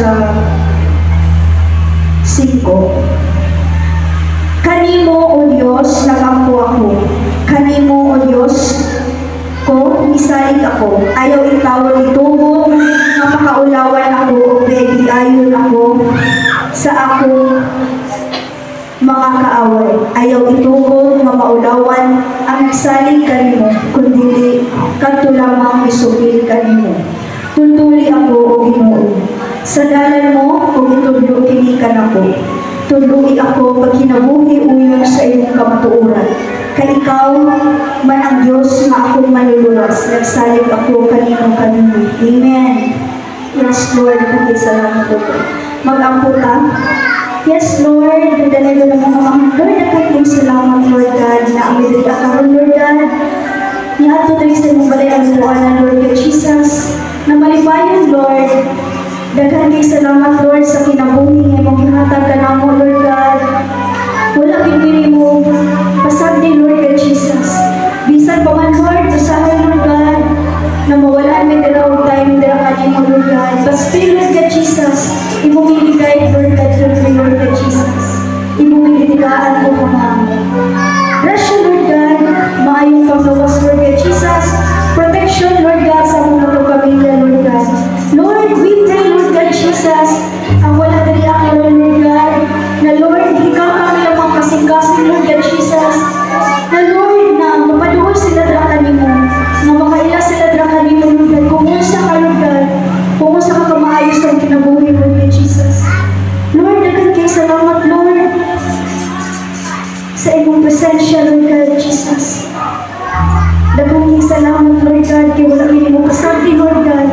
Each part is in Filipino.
sa 5. Kanimo, O Diyos, nagangko ako. Kanimo, O Diyos, ko, isalig ako. Ayaw itawag itubo, mapakaulawan ako, o begi ayon ako sa akong mga kaaway. Ayaw itubo, mapaulawan ang isalig kanimo, kundi kanto lamang isugil kanimo. Tuntuli ako, O Ginoo. Sa dalan mo, kung itudlo kinikan ako. Tuluy ako pag kinabuhi uyon sa iyong kamatuuran. Kay ikaw, man ang Diyos na akong maluluwas. Nagsalig ako kanino. Amen. Yes, Lord. Salamat po. Mag-ampo ka. Yes, Lord. Nagdalaga ng mga Lord, nakakong salamat, Lord God, na ang midali akaroon, Lord God. Niato tayo sa mong balay ang buwanan, Lord God Jesus. Na malibayan, Lord. Daghan kay salamat, Lord, sa kinabuhi ng mong ihatag ka na mo, Lord God. Wala pinili mo. Pasag din, Lord God Jesus. Bisan pa man, Lord, usahan, Lord God, na mawalaan may dalawang time dala ka mo, Lord God. But still, Lord God Jesus, imumigay, Lord God, Lord God Jesus. Imumigitigaan ko mga grasya, Lord God, maayong paglawas, Lord God Jesus. Protection, Lord God, sa mga pamilya, Lord God. Lord, we pray, Lord God Jesus, ang wala dali ako, Lord God, na Lord, ikaw kami ang mga kasing-kasing, Lord God Jesus, na Lord, na mapaluhod sila drakan mo, na makaila sila drakan mo, Lord God, kumusta ka, Lord God, kumusta ka kamaayos ang kinabuhi, Lord God Jesus. Lord, dagan kayo salamat, Lord, sa iyong presensya, Lord God Jesus. Dagan kayo salamat, Lord God, kaya wala rin mo kasabi, Lord God.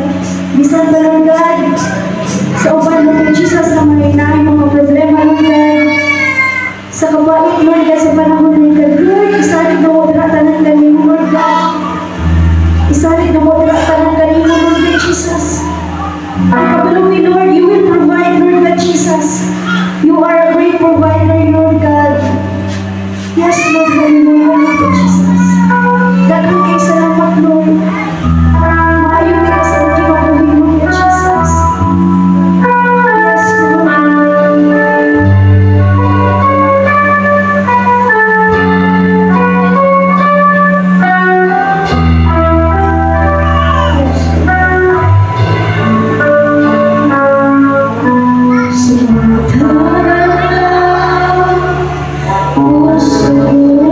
Bisan ba, Lord God, sa uban mo, Lord Jesus, na maninahin mga problema, Lord God. Sa kabait, Lord God, sa panahon, Lord God, Lord, isalit na mo diratanan kanimo, Lord God. Isalit na mo diratanan kanimo, Lord God Jesus. Ang kabalumi, Lord, you will provide, Lord God Jesus. You are a great provider, Lord God. Yes, Lord, hallelujah, Lord God Jesus. Dagan kayo salamat, Lord. Maayon ka sa kinabuhi, Lord God Jesus. Yes, Lord. Yes, Lord.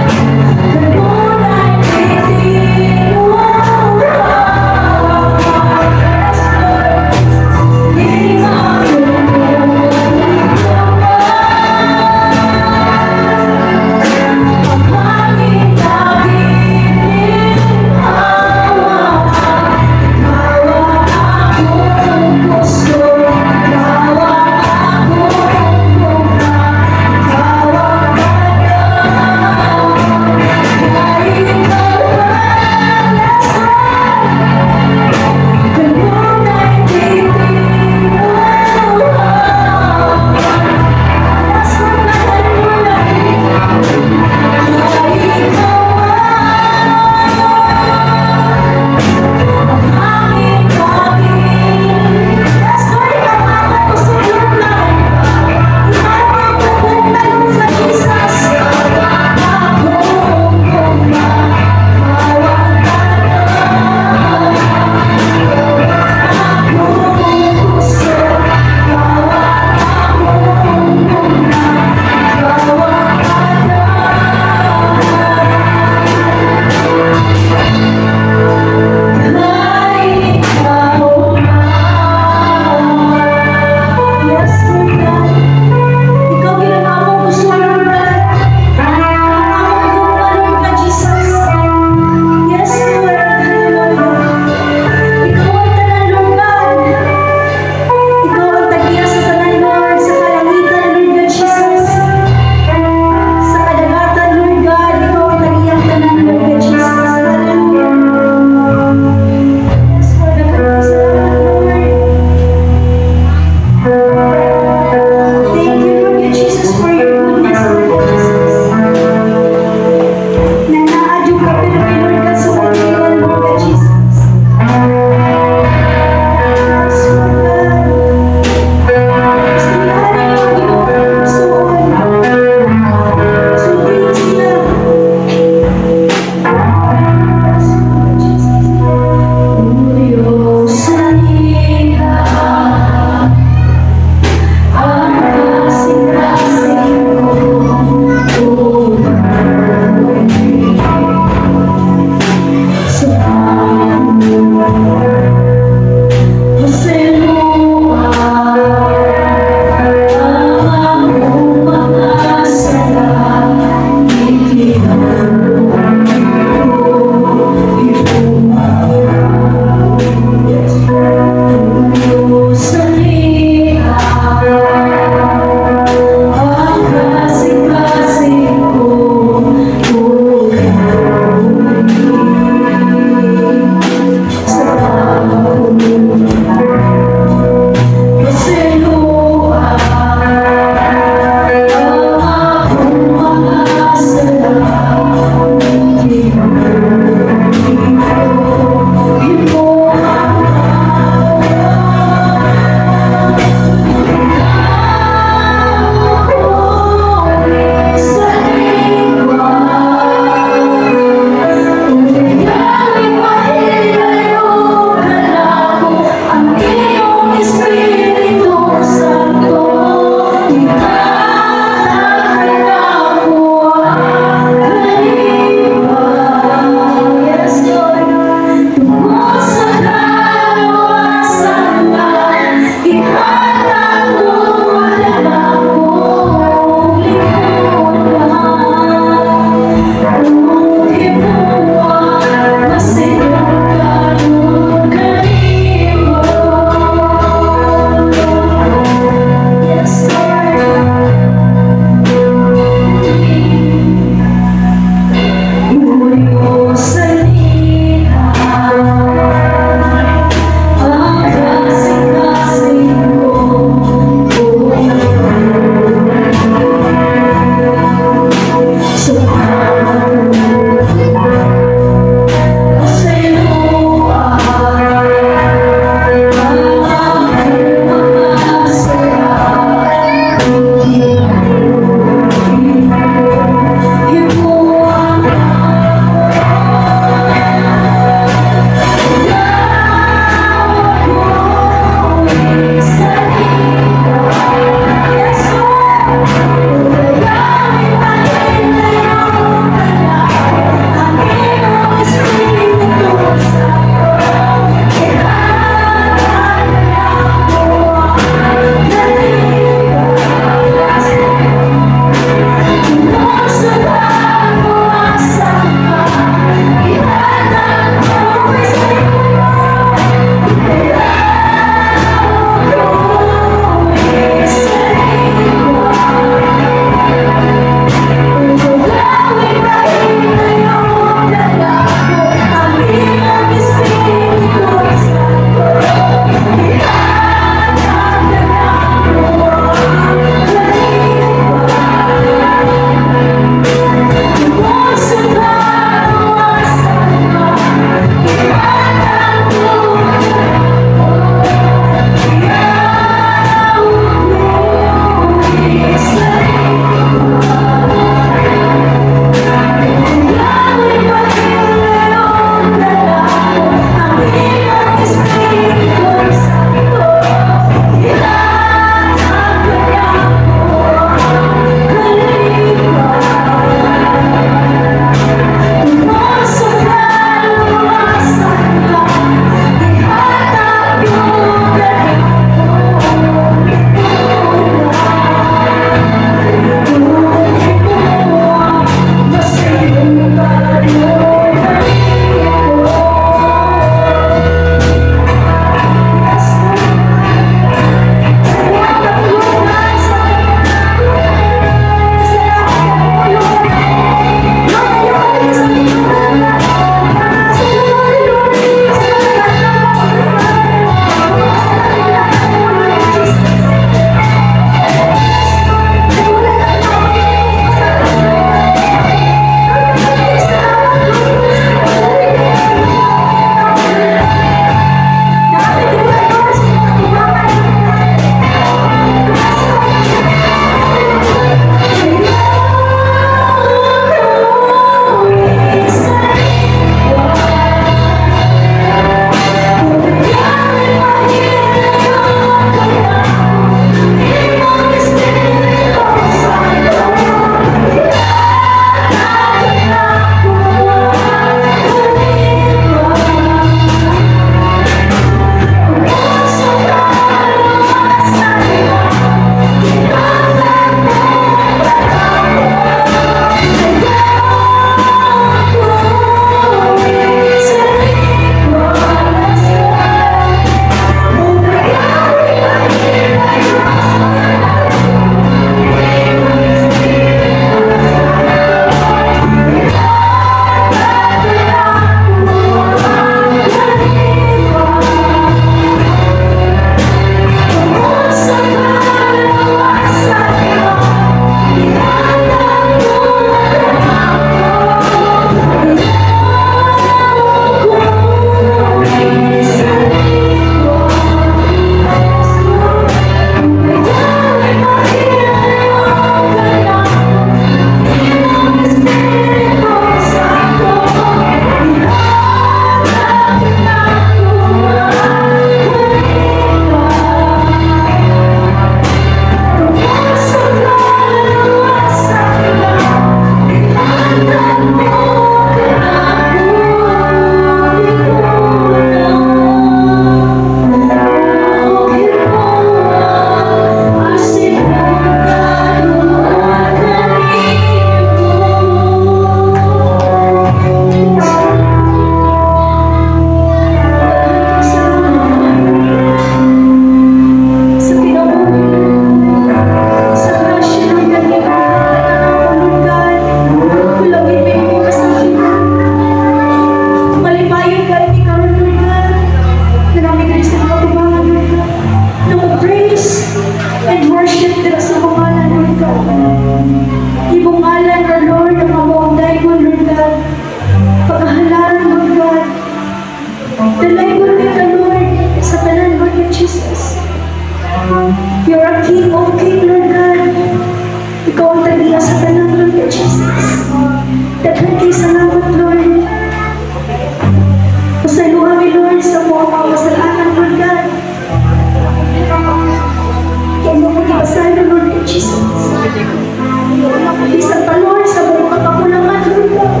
Bisan pa, Lord, sa mga kakulangan, Lord.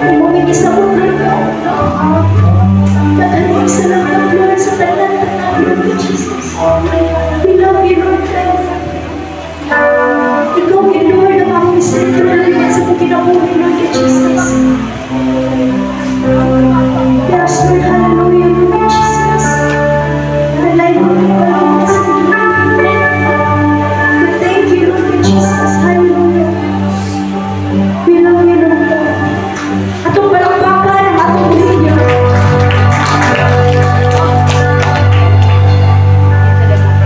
Umumig isabot, Lord. Naghaling salamat, Lord, sa tanan-tanan, Lord Jesus. We love you, Lord. Ikaw, Lord, ang aming Lord, sa mga kinabuhi, Lord Jesus. Yes, Lord, hallelujah, Lord Jesus. Nalay mo ito, Lord, sa thank you, Lord Jesus. Hallelujah. We love you, Lord. Atong palakpakan ang atong video.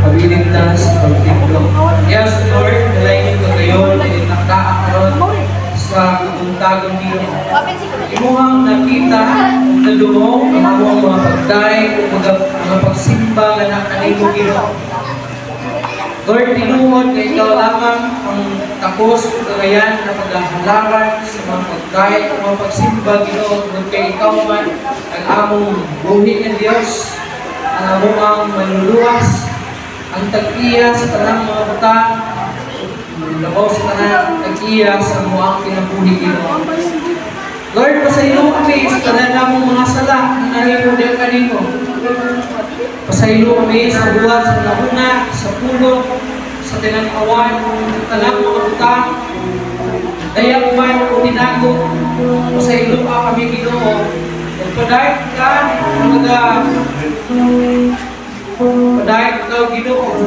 Pabiligtas, pagtiplo. Yes, Lord, nalayin ko kayo, nakakaroon sa kaguntagon niyo. Imuhang nakita, nalumong, ang among mga pagday, mga pagsimba na nakanimo Ginoo. Lord, tinuod na ikaw lamang ang tapos kagayan na paghahalaran sa mga pagday, mga pagsimba Ginoo, kung kay ikaw man ang among buhi ng Diyos, ang among manluluwas, ang tag-iya sa tanang mga butang, labaw sa tanang tag-iya sa muang kinabuhi Ginoo. Lord, pasaylo kami sa tanan namong mga sala na nahimudel kanimo. Pasaylo kami sa buhat, sa lahuna, sa pulo, sa tinag-awan, sa tanang mga butang, dayak man o tinago. Pasaylo ka kami Ginoo. Pagpadayag ka na padayag ka Ginoo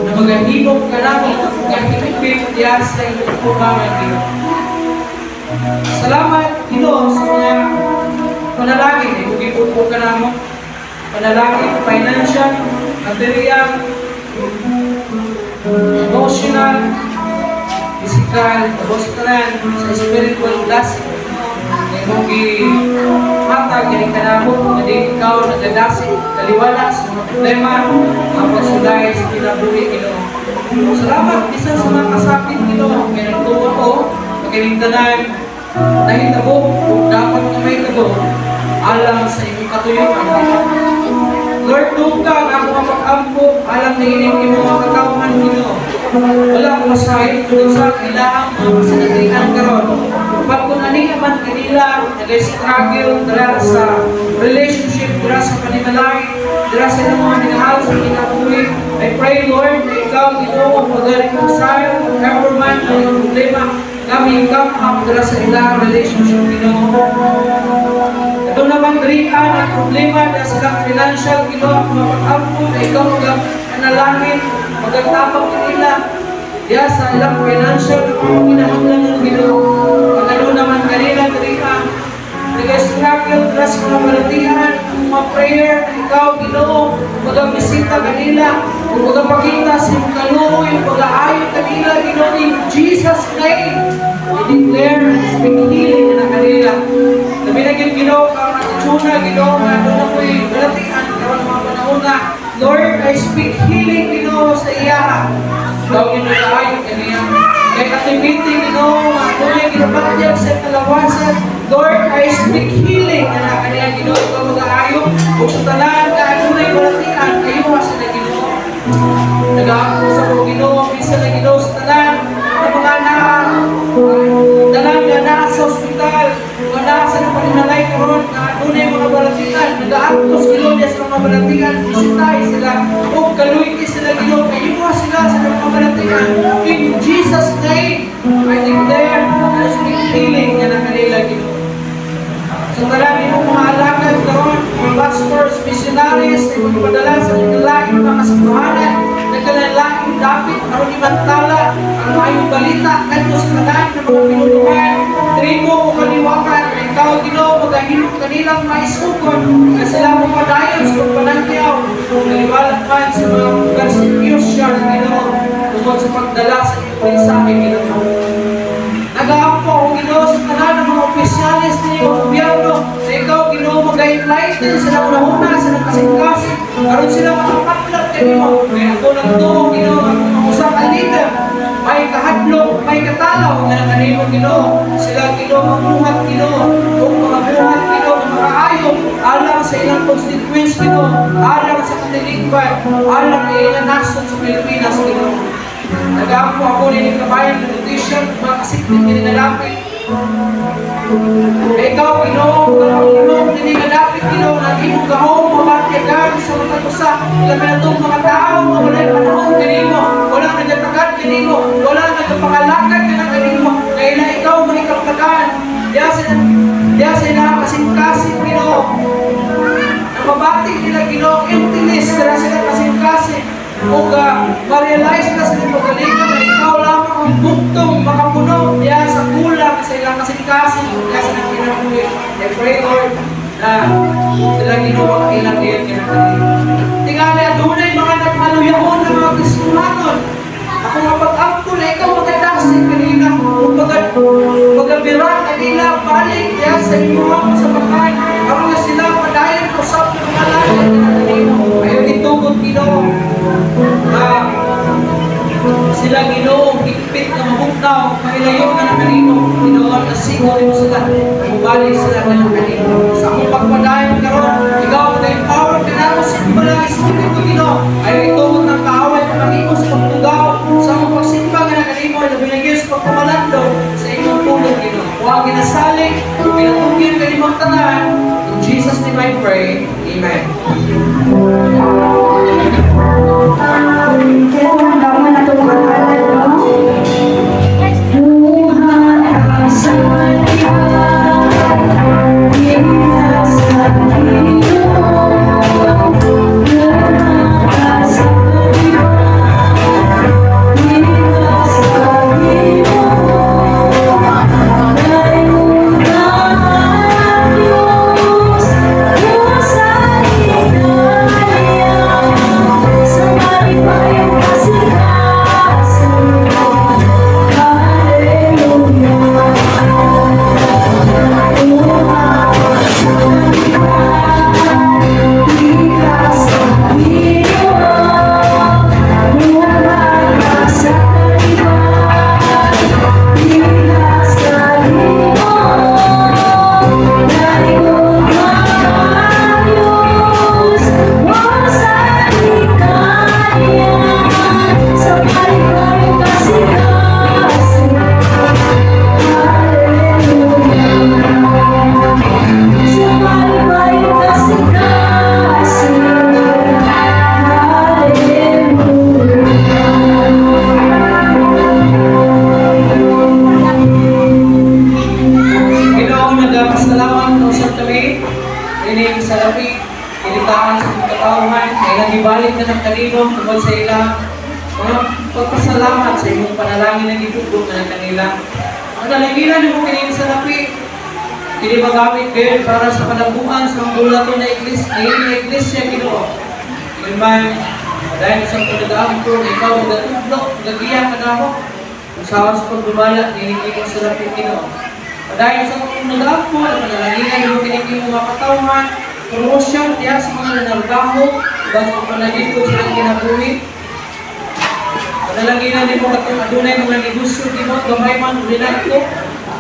na magahimog ka namin at magahimig diya sa iyong kubangan Ginoo. Salamat Ginoo sa mga panalangin. Ibigay po ka namin panalangin, financial, material, emotional, physical, emotional, sa spiritual blessing. Ibigay matag, galing ka namin, hindi ikaw nagdadasig, kaliwala sa mga problema, mga pagsulay sa kinabuhi Ginoo. Salamat isa sa mga kasapit Ginoo, kaya nagtuwa ko, pagkalintanan, dahil tabo, kung dapat na may tabo, alam sa iyong katuyuan. Lord, doon ka ang ako mapag-ampo, alam na ining iyong mga katawan Ginoo. Wala akong masahin, kung sa kailangan mga kasinatihan karon. Kapag kung naman kanila, nag-struggle, dara sa relationship, dara sa panimalay, dara sa ilang mga minahal sa kinabuhi, I pray, Lord, na ikaw, Ginoo, mag-reconcile, whatever man ang iyong problema, kami come up dara sa ilang relationship Ginoo. Ito naman rian ang problema na silang financial Ginoo, mapag-ampo na ikaw mag-analangin, mag-atapag nila diya sa ilang financial na mga kinahanglan ng Ginoo. Pag-ano naman kanila rian, nag-struggle dara sa mga balatihan, mga prayer na ikaw Ginoo, mag-bisita kanila, kung magpakita sa iyong kaluoy, pag-aayon kanila Ginoo, in Jesus' name. I-declare and speak healing na kanila. Sabi na yung Ginoo, kang natitsuna, Ginoo, na doon ako'y balatian, karoon mga panahon na, Lord, I speak healing, Ginoo, sa iya. Ikaw ginagayon kanila. Kaya activity, Ginoo, doon ay ginabatyag sa kalawasan, Lord, I speak healing na kanila, Ginoo, ikaw mag-aayon, kung sa talaan ka, doon ay balatian, kayo kasi na Ginoo. Nag-aako sa mga Ginoo, bisa na Ginoo sa talaan, na mga dalang na nasa hospital, wala sa napalinalay karon na doon ay mga balatian, nag-aaktos Ginoo sa mga balatian, bisitay sila, o kaluiti sila Ginoo, kayuha sila sa mga balatian. In Jesus' name, I declare, I speak healing na kanila Ginoo. Sa talaan ng mga alagad karon, mga pastors, missionaries, ay magpadala sa nagkalaing mga kasamahanan, nagkalaing dapat, karon imantala, ang mayong balita, kanto sa talaan ng mga pinulungan, tribo o kaliwakan, na ikaw Ginoo, magahimok kanilang maisukon, na sila mapadayon sa pagpanangyaw, kaliwalat man sa mga persecution, Ginoo, tungkol sa pagdala sa iyong mensahe, Ginoo. Nag-aampo ang Ginoo sa tanan ng mga opisyalis ng iyong gobyerno, na ikaw Ginoo, mag-enlighten sila una-una sa nagkasing-kasing, karon sila makapatlat kanimo. Kaya ako nagtuo Ginoo, ang mga usang leader, may kahadlok, may katalaw na kanimo Ginoo. Sila Ginoo mamuhat Ginoo, kung mga buhat Ginoo, mga ayong alang sa ilang constituents Ginoo, alang sa katiligban, alang sa ilang nasod sa Pilipinas Ginoo. Nag-aapo ako ng kabayan ng nutrition, mga kasiktin nilalapit. Ikaw, Ginoo, nilalapit, Ginoo, lagi mong gahong, mabatiagan sa mga kusa. Labi na itong mga tao, wala'y panahon kanino, walang nagatagan kanino, walang nagapakalakan ka na kanino, kaya ikaw magikaptagan. Diya sila kasing-kasing, Ginoo. Mabati nila Ginoo, emptiness sila kasing-kasing. Kung ma-realize na sa pagalingan na ikaw lamang ang buktong makapuno diya sa kulang sa ilang kasing-kasing diya sa nagkinabuhi. I pray, Lord, na sila Ginoo makailang iyan kinakalimang. Tingali at dunay mga nagmaluyahon ng mga Kristuhanon. Ako nga pag-ampo na ikaw magandasig kanina, pag-abiran kanina, balik diya sa imuhang masabakan. Ako nga sila padayon ko sa pagmalayan kinakalimang. Ayaw itugod Ginoo. Sila Ginoo, higpit na mabugnaw, mahilayo na ng kanino. Ginoo, nasigol mo sila, mabalik sila na ng kanino. Sa akong pagpadayon karon, ikaw na-empower ka na sa kumalang Espiritu Ginoo. Ayaw itugod ng kaaway na kanino sa pagtugaw, sa akong pagsimba nga na kanino, na binagyan sa pagpamalando sa inyong tulong Ginoo. Huwag ginasalig, huwag ginatugin kanimang tanan. In Jesus' name I pray. Amen. Kaya kung hanggang na itong mga alad, no? Buhat ka sa liwan, inas ka dito. Buhat ka sa liwan, inas ka dito. Dahil muna Diyos, Diyos ay inaya. Somebody buy your ibalik na ng kanino tungkol sa ilang mga pagpasalamat sa imong panalangin na gitugtog na ng kanila. Ang naligilan mo kanina sa lapi, hindi magamit kayo para sa panabuhan sa mga bulato na iglesia Ginoo. Yun man, dahil sa pagdadaan ko, ikaw magatudlo, magagiya ka na ako. Kung sa pagbumala, niligin mo sa lapi Ginoo. Dahil sa pagdadaan ko, ang panalagilan mo kanina mga katawhan, promosyon diya sa mga nanargaho, bago panalito silang kinabuhi. Panalaginan din mo katong adunay mga negosyo din mo, gamay man ulinan ko.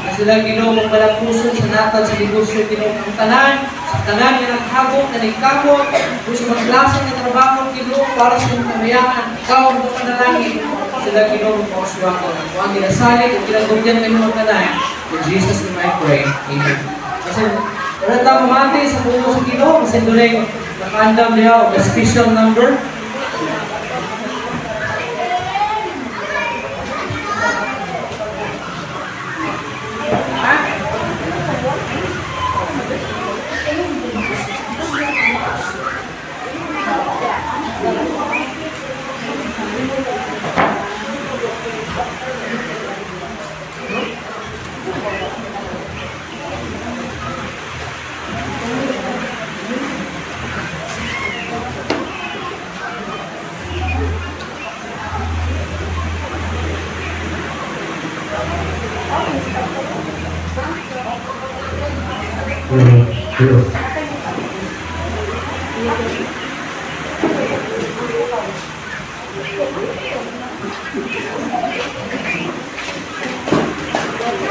Na sila Ginoo mong palapuson sa natal sa negosyo din mo ang tanan, sa tanan na naghagok, na nagkabot, kung sa maglasang na trabaho Ginoo para sa mga kamayahan, ikaw ang panalangin, sila Ginoo mong pangasuwako. Kung ang ginasalit at ginagugyan kayo ng tanan, in Jesus' name I pray. Amen. Kasi, wala tayo mamati sa puno sa Ginoo, kasi doon nakaandam niya o special number.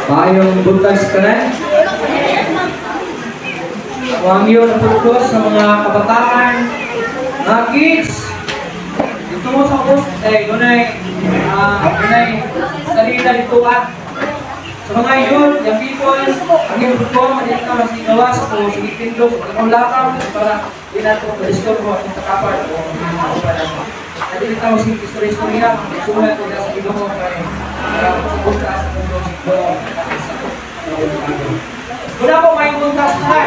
Mayong buntag sa kanan. Huwag yun ang pagkos sa mga kabataan, mga kids. Tungkol sa ubos, gunay salita dito sa mga yun, yung people, ang yung grupo, manito lang sinawas, so sinipindog, ang lakang para di natin mag-restore mo at kakapar o mga at hindi tayo istorya-istorya, sulat ko sa ilo mo kaya sa bukas sa mundo wala po may bukas na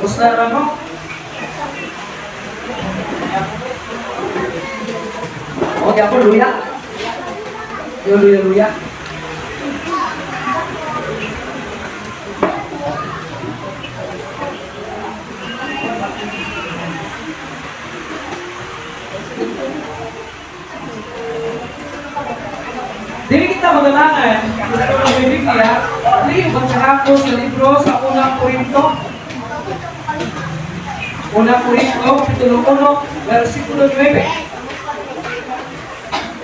gusto na mo? Okay ako, luya. Luya. Dili kita magalangan sa Biblia, ali basahan ko sa libro sa Unang Korinto. Unang Korinto, kapitulo 1, versikulo 9.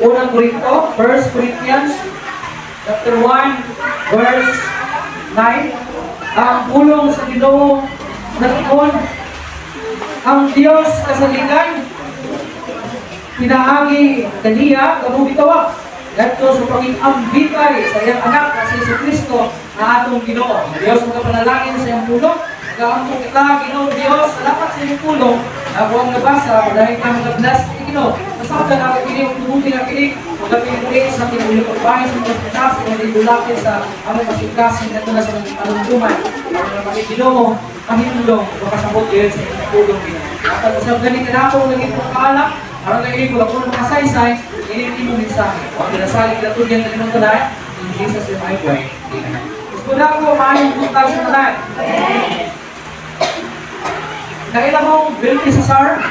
Unang Korinto, 1 Corinthians, chapter 1, verse 9. Ang pulong sa Ginoo nagtuon, ang Diyos kasaligan, pinaagi kaniya, kabubitawa. Dito sa pag-ambitay sa iyang anak na si Kristo na atong Ginoo. Diyos magkapanalangin sa iyang pulong. Nagaantong kita, Ginoo Diyos, salamat sa iyong pulong. Ako ang nabasa, dahil ka mag-bless ni Ginoo. Masakta na kakinig, tumuti na kinig, magkapinig sa kinulong pagbahay sa mga pitas, sa mga ibulakin sa aming masikasin na ito na sa alungduman. Ang mga Ginoo, mahindong, makasabot yun sa iyong pulong Ginoo. At sa galing na ako, naging pagkaalak, para naging ko ako ng makasaysay, hindi mo mensahe. O pinasalik na ito yan na ng tanan, hindi sa simay ko ay gusto na ako maayong punta sa tanan. Kailan mong Belteshazzar?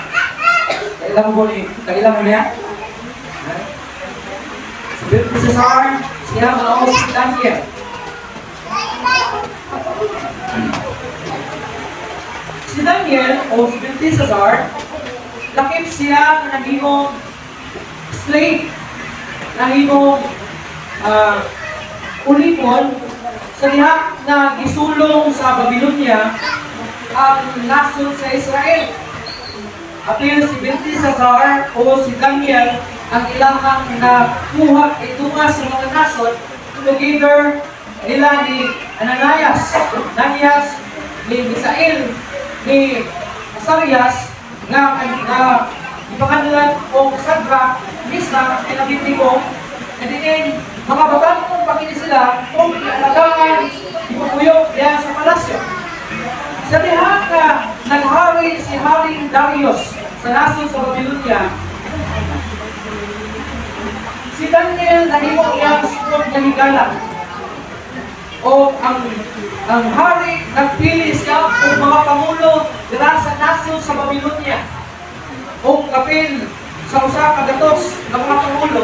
Kailan mo niya? Si Belteshazzar, siya mga si Daniel. Si Daniel o si Belteshazzar, lakip siya na naging slave, nahimong ulipon sa diha na gisulong sa Babylonia ang nasod sa Israel. Apil si Belteshazzar o si Daniel ang ilahang nakuha itunga sa mga nasod together nila ni Ananias, ni Misael, ni Azarias nga ipangalan o Sadra, Misa, at Abednego, at din mga babae kong pakini sila kung ialagaan ipupuyok diyan sa palasyo. Sa diha na naghari si Haring Darius sa nasod sa Babylonia, si Daniel nahimo iyang sunod na higala. O ang hari nagpili siya kung mga pangulo dira sa nasod sa Babylonia. O kapil sa usa ka gatos ng mga pangulo,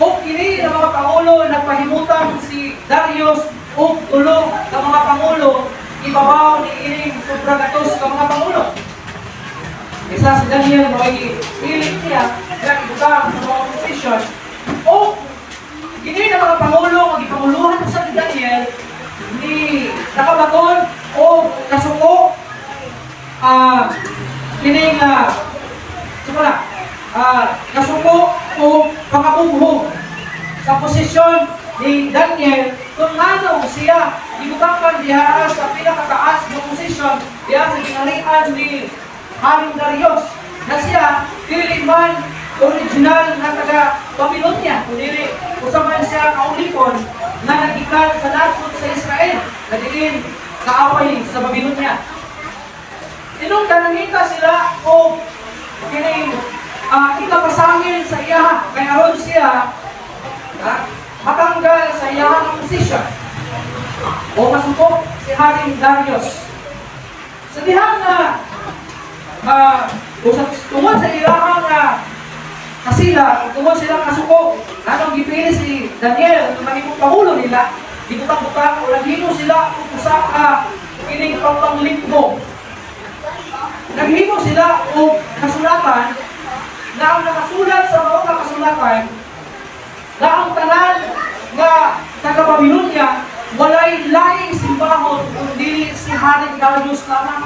o kini ng mga pangulo nagpahimutan si Darius o tulo ng mga pangulo ibabaw ni ining sobra gatos ng mga pangulo. Isa si Daniel may pilit niya na ibutang sa mga position o kini ng mga pangulo magipanguluhan sa ni Daniel ni nakabaton o kasuko kini nga kasuko o pangabubuhog sa posisyon ni Daniel kung anong siya ibutakan diha sa pinakataas na posisyon diha sa ginalian ni Haring Darius na siya dili man original na taga Babylonia kundi usaman siya kaulipon na nagikan sa nasod sa Israel na dilin kaaway sa Babylonia. Inong kanangita sila o kining ikapasangin sa iya kay aron siya matanggal sa iyang posisyon o masupok si Haring Darius. Sa dihang na tungod sa iyang kasila, tungod silang kasuko, anong gipili si Daniel at magiging pangulo nila, dibutang-butang o naghino sila kung sa kining pangpanglingko. Naghimo sila o kasulatan na ang nakasulat sa mga kasulatan na ang tanan nga taga-Babylonia walay laing simbahon kundi si Haring Darius lamang.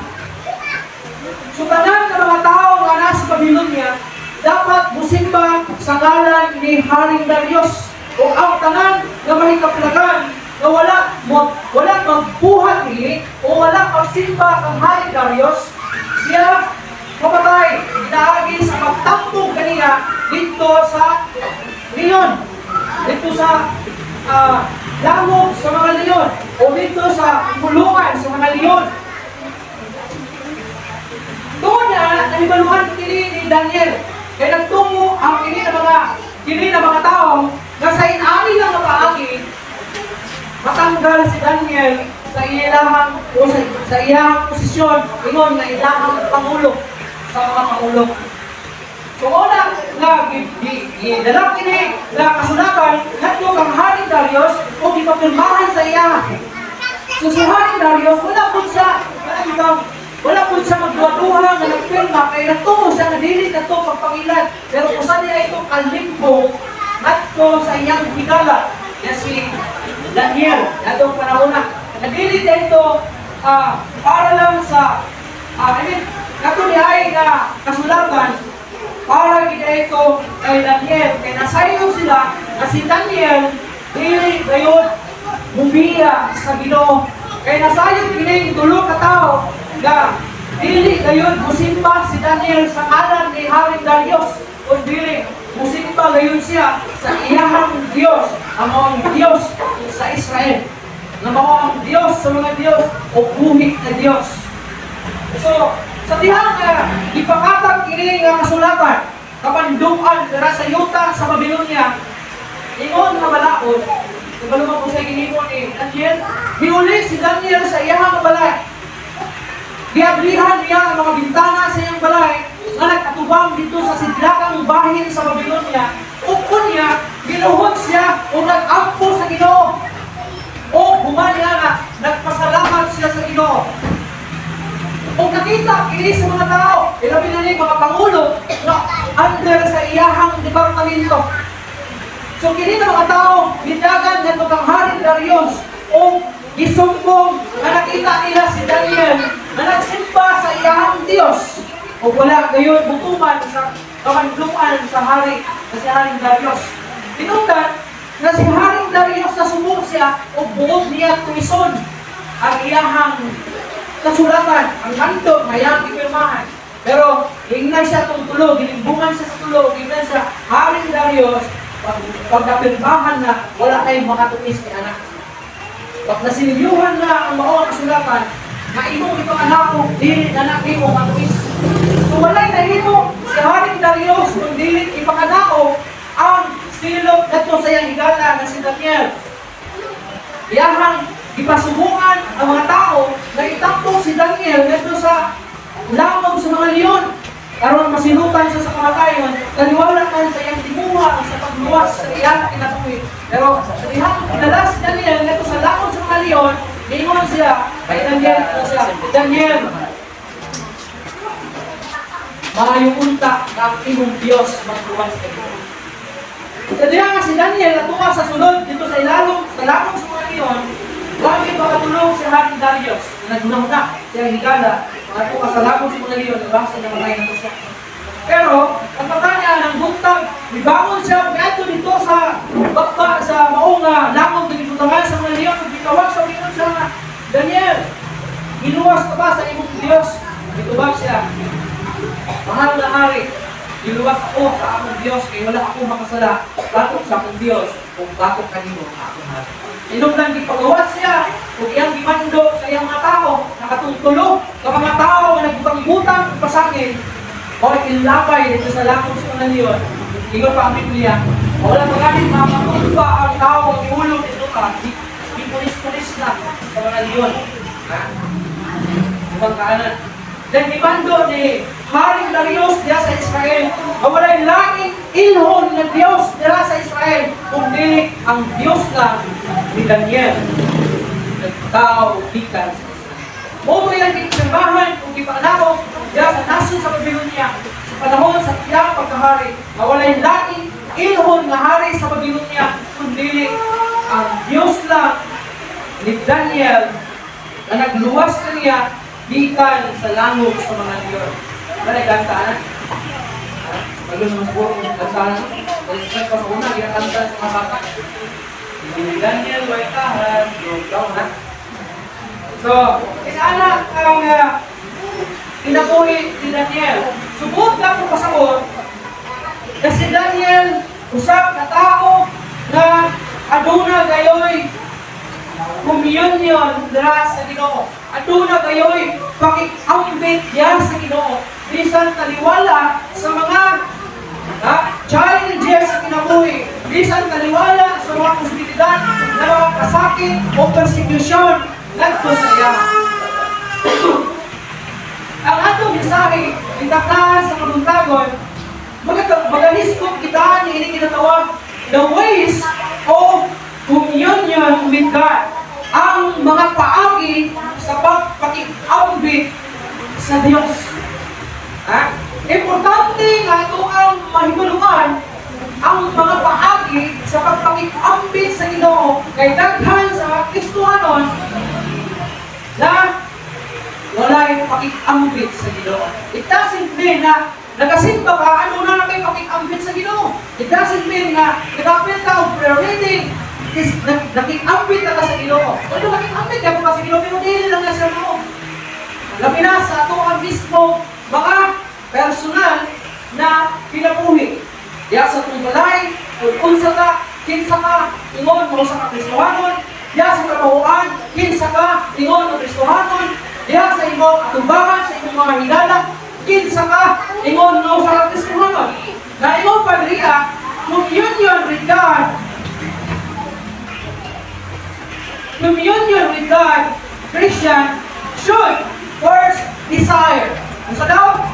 So tanan ng mga tao nga nasa Babylonia dapat magsimba sa ngalan ni Haring Darius. O ang tanan nga mahikaplagan na wala magbuhat ni o wala magsimba kang Haring Darius, siya mamatay, inaagi sa pagtambong kaniya dito sa leon, dito sa lamog sa mga leon, o dito sa kulungan sa mga leon. Doon na nanibaluhan kini ni Daniel, kaya nagtungo ang kini na mga tao na sa inani lang mapaagi, matanggal si Daniel sa ilahang o sa iyang posisyon, ingon na ilahang pangulo sa mga pangulo. So una nga gidalak ini nga kasulatan ngadto kang Haring Darius o gipapirmahan sa iya. So si Haring Darius wala po siya magduwa-duha nga nagpirma kay nagtungo siya nga dili kadto pagpangilan, pero usa niya ito kalimbo ngadto sa iyang higala nga si Daniel atong panahon na nadili dito para lang sa kato niya nga kasulatan para ito kay Daniel, kay nasayo sila na si Daniel dili gayon mubiya sa Ginoo, kay nasayo kini tulo ka tawo nga dili gayon musimba si Daniel sa ngalan ni Haring Darius, o dili musimba gayon siya sa iyahang Dios, ang Dios sa Israel, na ang Dios sa mga Dios o buhi na Dios. So sa tihang ipakatag kini nga kasulatan kapanduan dira sa yuta sa Babilonia, ingon nga balaod kabaluma ko sa ginimo ni Daniel, hiuli si Daniel sa iyang balay, giablihan niya ang mga bintana sa iyang balay nga nagkatubang dito sa sidlakang bahin sa Babilonia, ug niya ginuhod siya o nag-ampo sa Ginoo, o humanya nga nagpasalamat siya sa Ginoo. Kung nakita kini sa mga tao, ilabi na ni mga pangulo na under sa iyahang departamento. So kini na mga tao, bindagan na kang Haring Darius o gisumbong na nakita nila si Daniel na nagsimba sa iyahang Dios, o wala gayon butuman sa kamandungan sa hari na si Haring Darius. Tinungdan na si Haring Darius na sumong siya o buod niya tuison ang iyahang kasulatan, ang kanto, mayang ipirmahan. Pero, hingnan siya itong tulo, gilimbungan siya sa tulo, hingnan siya, Haring Darius, pag napirmahan na, wala tayong makatuis ni anak. Pag nasinilyuhan na ang mga kasulatan, na imong ipanganako, dili na natin mo matuis. So, wala'y nahimo si Haring Darius, kung dili ipanganako, ang silog nato sa iyang higala na si Daniel. Iyahang ipasubukan ang mga tao na itakbo si Daniel dito sa lamog sa mga leon, karon masinutan siya sa kamatayon, taliwala man sa iyang timuha sa pagluwas sa iyang kinatuwi. Pero sa dihang pinala si Daniel dito sa lamog sa mga leon, ingon siya kay Daniel, Daniel, maayong unta na ang imong Diyos magluwas sa iyo. Sa dihang si Daniel natuwa sa sunod dito sa ilalong sa lamog sa mga leon, lagi makatulong si Haring Darius, naguna-una siya higala, matuwa sa lamog sa mga leon, nabasa na matay na siya. Pero, ang pagkanya ng buntag, ibangon siya, piyado dito sa bakba, sa maong lamog, nagitutangan sa mga leon, nagitawag sa leon siya nga, Daniel, giluwas ka ba sa imong Diyos? Nagitubag siya, mahal na hari, giluwas ako sa akong Diyos, kaya wala akong makasala, batok sa akong Diyos, kung batok kanino sa akong hari. Inong di pagawas siya, kung iyang gimando sa iyang mga tao, nakatutulog, sa mga tao na nagbutang-butang pasangin, o ilapay dito sa lamog sa mga leon, ingon pa ang Biblia, wala pa ganit makakumpa ang tao ang ihulog dito ka, di pulis-pulis na sa mga leon. Ibang kaanan. Then gimando ni Haring Darius diya sa Israel, na wala'y laging ilhon na Diyos diya sa Israel, kundi ang Diyos na ni Daniel, nagtao bikan sa Israel. Moto yung pinagbahan kung ipanako diya sa nasyon sa Babilonia, sa panahon sa tiyang pagkahari, na wala'y laging ilhon na hari sa Babilonia, kundi ang Diyos na ni Daniel na nagluwas na niya bikan sa langog sa mga leon. Ano na Lalo naman siguro kung kantahan. Balik pa sa una, ginakanta sa mga bata. Si Daniel, Waitahan, yung daw na. So, anak ang kinabuhi ni Daniel. Subot lang kung pasabot na si Daniel, usap na tao na aduna gayoy communion dira sa Ginoo. Aduna gayoy pakikambit diya sa Ginoo. Bisan taliwala sa mga challenges sa kinabuhi. Bisan taliwala sa mga posibilidad na mga kasakit o persecution ngadto sa iya. Ang atong mensahe itakdahan sa kabuntagon, magaliskop kita ni ini kinatawag the ways of communion with God. Ang mga paagi sa pagpakikambit sa Dios. Importante nga ito ang mahibulungan ang mga paagi sa pagpakikambit sa Ginoo kay daghan sa Kristohanon na walay pakikambit sa Ginoo. It doesn't mean na nagasimba ka, ano na kay pakikambit sa Ginoo. It doesn't mean na nag-appel ka o prayer reading is nakikambit na ka sa Ginoo. Ano nakikambit ka sa Ginoo, pero dili lang na siya mo. Labi na sa ito ang mismo mga personal na pinabuhi. Diya sa tunggalay, kung unsa ka, kinsa ka, ingon mo sa Kristohanon, diya sa kabahuan, kinsa ka, ingon mo Kristohanon, diya sa imong atumbangan, sa imong mga higala, kinsa ka, ingon mo sa Kristohanon. Na imong pagriya, communion with God, Christian, should first desire. Ano sa daw?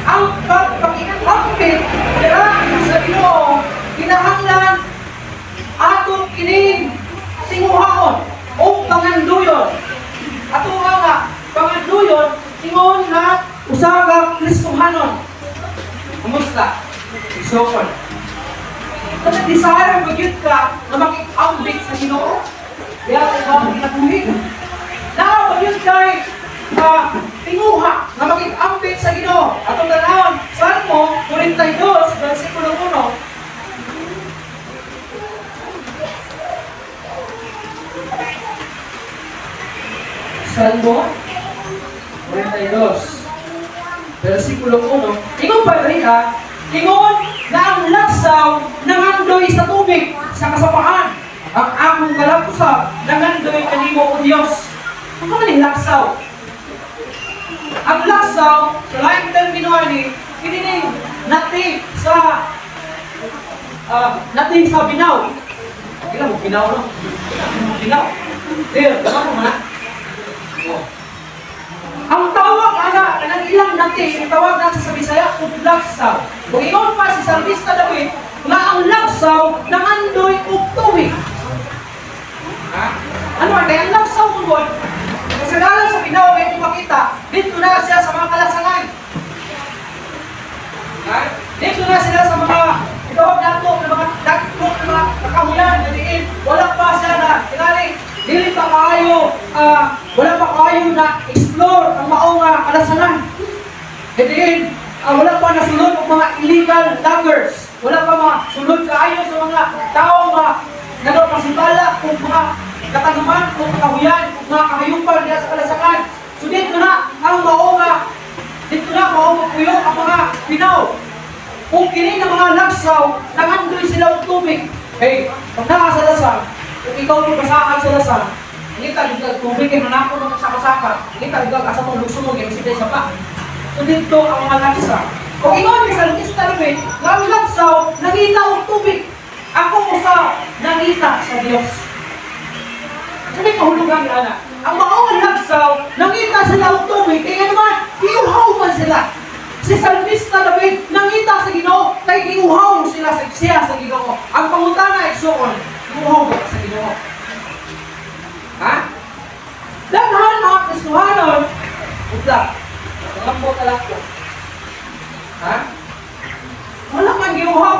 Ang pagpakikambit dira sa Ginoo kinahanglan atong kining tinguhaon o panganduyon. Ato nga panganduyon ingon na usa ka Kristohanon. Kumusta? Isokon. Kung desire magyud ka na makikambit sa Ginoo, diya sa imong kinabuhi. Now, magyud kay tinguha na makikambit sa Ginoo. Atong tanawon, Salmo 42, versikulo 1. Salmo 42, versikulo 1. Ingon pa riha, ingon na ang laksaw nangandoy sa tubig, sa kasapaan. Ang akong kalapusap nangandoy kanimo o Dios. Ano man yung laksaw? Ang laksaw, sa laing termino ni, kinining nating sa binaw. Kailan mo binaw, no? Binaw. There, tama mo na. Ang tawag, kanang ilang nating, ang tawag natin sa Bisaya, kung laksaw. Kung ingon pa si Salmista David, na ang laksaw, nangandoy og tubig. Ano ba? Kaya ang laksaw mo, kasagalan sa binaw ay makita, dito na siya sa mga kalasangan. Dito na sila sa mga itawag nato na mga dagkok na mga kakahuyan na diin. Wala pa siya na tinali. Dili pa kayo, wala pa kayo na explore ang maong kalasangan. Diin, wala pa nasulod ang mga illegal loggers. Wala pa masulod kayo sa mga tao na pasibala kung mga katagaman, kung kahuyan, kung mga kahayupan niya sa kalasangan. So dito na ang maong puyo ang mga binaw. Kung kini ng mga laksaw, nangandoy sila ng tubig. Hey, pag naka sa lasang, kung ikaw yung basahan sa lasang, hindi ka ligag tubig, ay manako ng kasaka-saka, hindi ka ligag asa mong luksumog, yung sila isa pa. So dito ang mga laksaw. Kung ikaw yung Salmista David, ang laksaw, nangita ang tubig. Ako usa, nangita sa Diyos. Sabi kahulugan yan. Ang mga laksaw, nangita sila ang tubig, kaya naman, iuhaw man sila. Si Salmista David, nangita sa Ginoo, kay iuhaw sila sa Ginoo. Ang pangutana ay soon, iuhaw ba sa Ginoo? Ha? Daghan mga Kristohanon, utla, nangambot na lang ko. Ha? Wala man giuhaw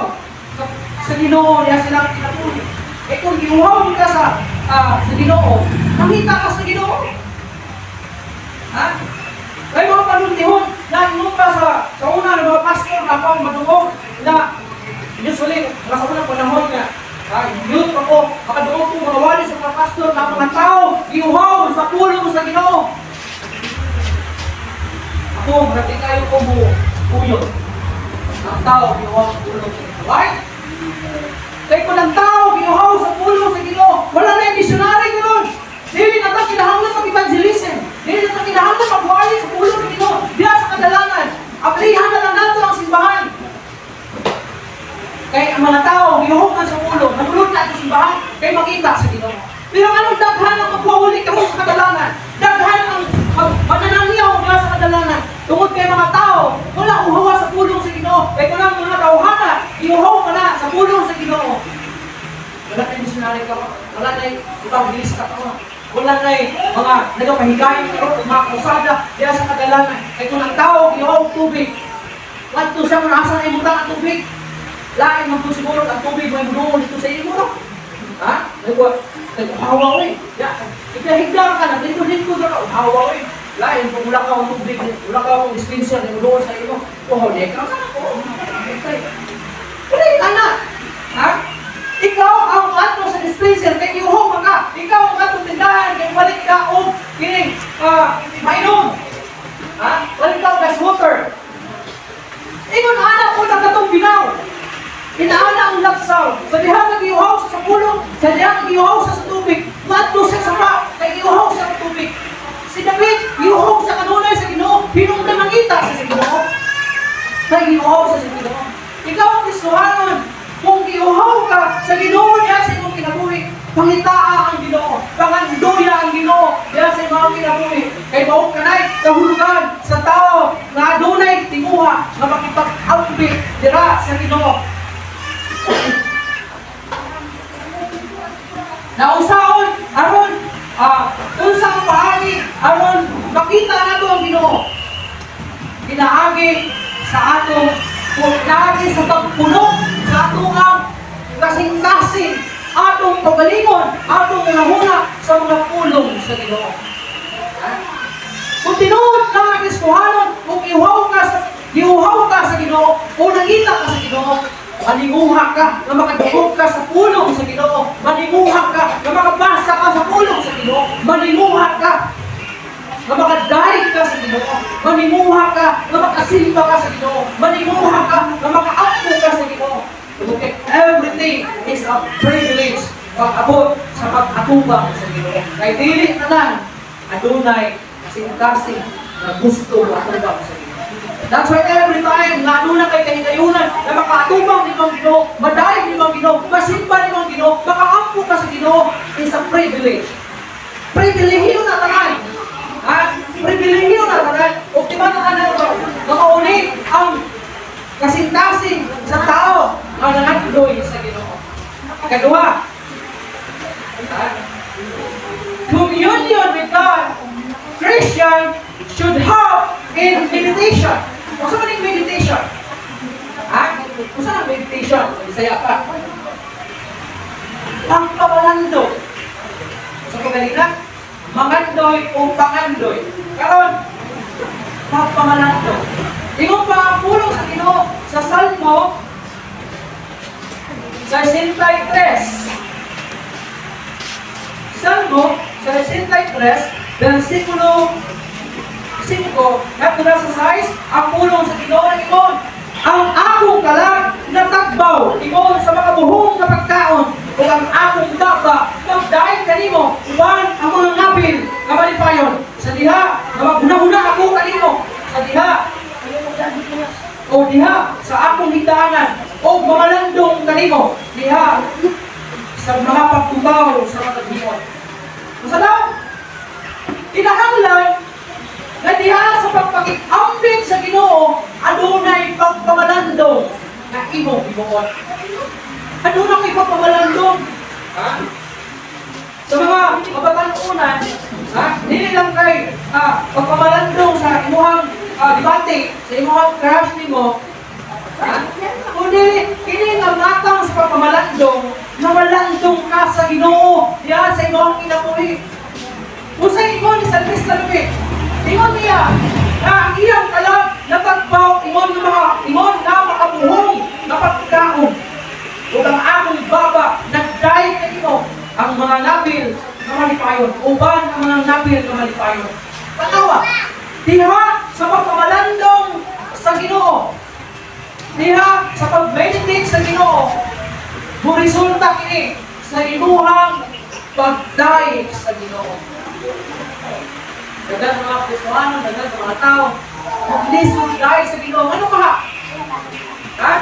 sa Ginoo, niya silang kinatuloy. Eh kung giuhaw ka sa Ginoo, makita ka sa Ginoo. Ha? Kaya mga panuntihon, Nagmong ka sa una ng mga pastor na pang madungog na usually, sa unang panahon nga, youth ako, makadungog ko mga wali sa mga pastor na mga tao, iuhaw sa pulong sa Ginoo. Ako, marami kayo ko buyo. Ang tao, iuhaw sa pulong sa Ginoo. Right? Kaya kung ang tao, iuhaw sa pulong sa Ginoo, wala na yung missionary ko nun. Dili na ito kinahanglan mag-evangelism. Dili na ito kinahanglan mag-wali sa pulong sa Ginoo. Diya sa kadalangan. Aplihan na lang nato ang simbahan. Kaya ang mga tao, iuhaw na sa pulong, nagulod na ang simbahan, kaya makita sa Ginoo. Pero anong daghan ang magwawali ka mo sa kadalangan? Daghan ang mananangyaw nga sa kadalangan. Tungod kay mga tao, wala uhawa sa pulong sa Ginoo. Kaya kung lang mga tauhana, iuhaw ka na sa pulong sa Ginoo. Wala na yung missionary ka, wala na yung evangelista ka, wala na yung mga nagpahigayin ka, mga kusada, diya sa kadalangan. Kaya kung ang tao, iuhaw tubig, ito siya kung nasa na imutang ang tubig, lain mo po siguro ang tubig may bunungon dito sa iyo mo. Ha? Nag-uhawaw eh. Ikahigdara ka na, dito na ka, uhawaw eh. Lain, kung wala ka ang tubig, wala ka ang dispenser na bunungon sa iyo, uhawag ka na. Wala ka na. Ha? Ikaw ang ato sa dispenser, kaya iuhaw ka. Ikaw ang ato tindahan, kaya balik ka o kining mainom. Ha? Balik ka o gas water. Ingon anak ko na katong binaw. Inaana ang laksaw. Sa diha nag-iuhaw sa pulong, sa diha nag-iuhaw sa tubig. Mato sa sapa, nag-iuhaw sa tubig. Si David, iuhaw sa kanunay sa Ginoo, hinungdan mangita sa Ginoo. Nag-iuhaw sa Ginoo. Ikaw ang Kristohanon, kung iuhaw ka sa Ginoo niya sa imong kinabuhi, pangitaa ang Ginoo, pangandoya ang Ginoo, niya sa imong kinabuhi. Kay mao kanay kahulugan sa tao na adunay tinguha nga makipag-ambi dira sa Ginoo. Nausaon aron unsang paagi aron makita nato ang Ginoo. Pinaagi sa atong pinaagi sa pagpuno sa atong kasing-kasing, atong pagalingon, atong nangahuna sa mga pulong sa Ginoo. Kung tinuod ka nga Kristohanon, kung iuhaw ka sa Ginoo, kung nakita ka sa Ginoo, malinguha ka na makadugog ka sa pulong sa Ginoo. Malinguha ka na makabasa ka sa pulong sa Ginoo. Malinguha ka na makadahig ka sa Ginoo. Malinguha ka na makasimba ka sa Ginoo. Malinguha ka na makaapo ka sa Ginoo. Okay. Everything is a privilege pag-abot sa pag-atubang sa Ginoo. Kaya dili na lang adunay kasing-kasing na gusto atubang sa Ginoo. That's why every time nga na kay kahigayunan na makaatubang ni Mang Ginoo, madayag ni Mang Ginoo, masimba ni Mang Ginoo, makaampo ka sa Ginoo, is a privilege. Privilehiyo na tanan. Privilehiyo na tanan. O diba na tanan ba? Makauli ang kasing-kasing sa tao ang nangatdoy sa Ginoo. Kadua, communion with God, Christian should have in meditation. Kung saan maning meditation? Kung saan ang meditation? Isaya pa. Pangpamalando. Sa kagalina, mangandoy o pangandoy. Karon, pangpamalando. Tingong pangapulong sa Ginoo sa Salmo 63. Salmo 63, versikulo 5, natula sa 6, ang pulong sa Ginoo ng Ingon. Ang akong kalag natagbaw, Ingon sa makabuhong na pagkaon, o ang akong baba, magdaig kanimo, uwan ang mga ngapil, kamalipayon. Sa diha, na maghuna-huna ako kanimo. Sa diha, o diha, sa akong higdaanan, o mamalandong kanimo. Diha, sa mga pagtubaw sa mga taghiyon. Masa daw? Kinahanglan na diha sa pagpakit-ambit sa Ginoo, adunay pagpamalandong na imong gibuot. Adunay kay pagpamalandong. Sa mga kabatanunan, dili lang kay pagpamalandong sa imuhang debate, sa imuhang crush nimo, kundi kini nga matang sa pagpamalandong, na malandong ka sa Ginoo, diha sa imuhang kinabuhi. Kung sa ingon ni San Cristo Lupi, ingon niya na ang iyang kalag ang mga nabil na malipayon. Uban ang mga nabil na malipayon. Panawa, diha sa pagpamalandong sa Ginoo, diha sa pag-meditate sa Ginoo, resulta kini sa imuhang pagdaig sa Ginoo. Dagan mga Kristohano, dagan mga tao, maglisod dahil sa Ginoo. Ano ka ha? Ha?